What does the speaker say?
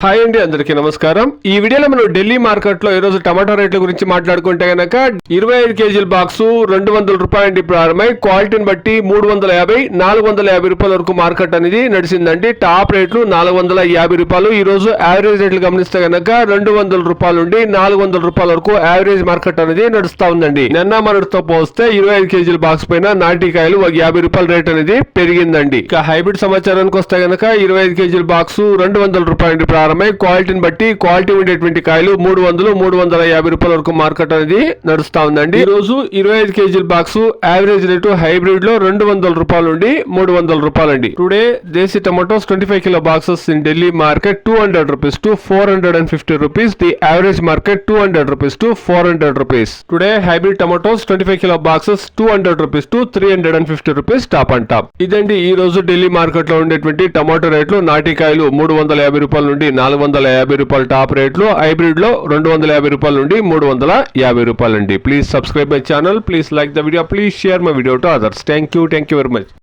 Hi అండి, అందరికీ నమస్కారం. ఈ వీడియోలో మనం ఢిల్లీ మార్కెట్ లో ఈ రోజు టమాటా రేట్ల గురించి మాట్లాడుకుంటే గనక 25 కేజీల బాక్సు 200 రూపాయల నుండి ప్రారంభమై క్వాలిటీని బట్టి 350, 450 రూపాయల వరకు మార్కెట్ అనేది నడిచిందండి. టాప్ రేట్లు 450 రూపాయలు. ఈ రోజు యావరేజ్ రేట్లు గమనిస్తే గనక 200 రూపాయల నుండి 400 రూపాయల వరకు యావరేజ్ మార్కెట్ అనేది నడుస్తా ఉందండి. నిన్న మనతో పోస్తే 25 కేజీల బాక్స్ పైన నాటికాయలు 50 రూపాయల రేట్ అనేది పెరిగిందండి. ఇక హైబ్రిడ్ సమాచారానికి వస్తే గనక 25 కేజీల బాక్సు 200 రూపాయల నుండి క్వాలిటీని బట్టి క్వాలిటీ ఉండేటువంటి కాయలు 300, 350 రూపాయల వరకు మార్కెట్ అనేది నడుస్తా ఉందండి. ఈ రోజు 25 కేజీల బాక్స్ యావరేజ్ రేటు హైబ్రిడ్ లో 200 రూపాయల నుండి 300 రూపాయలు అండి. Today desi tomatoes 25 kilo boxes in Delhi market 200 rupees to 450 rupees. The average market 200 rupees to 400 rupees. Today hybrid tomatoes 25 kilo boxes 200 rupees to 350 rupees top and top. ఇదండి ఈ రోజు Delhi market లో ఉండేటువంటి టమాటో రేట్లు. నాటికాయలు 350 రూపాయల నుండి 450 రూపాయల టాప్ రేట్లు. హైబ్రిడ్ లో 250 రూపాయల నుండి 350 రూపాయలు అండి. Please subscribe my channel, please like the video, please share my video to others. Thank you very much.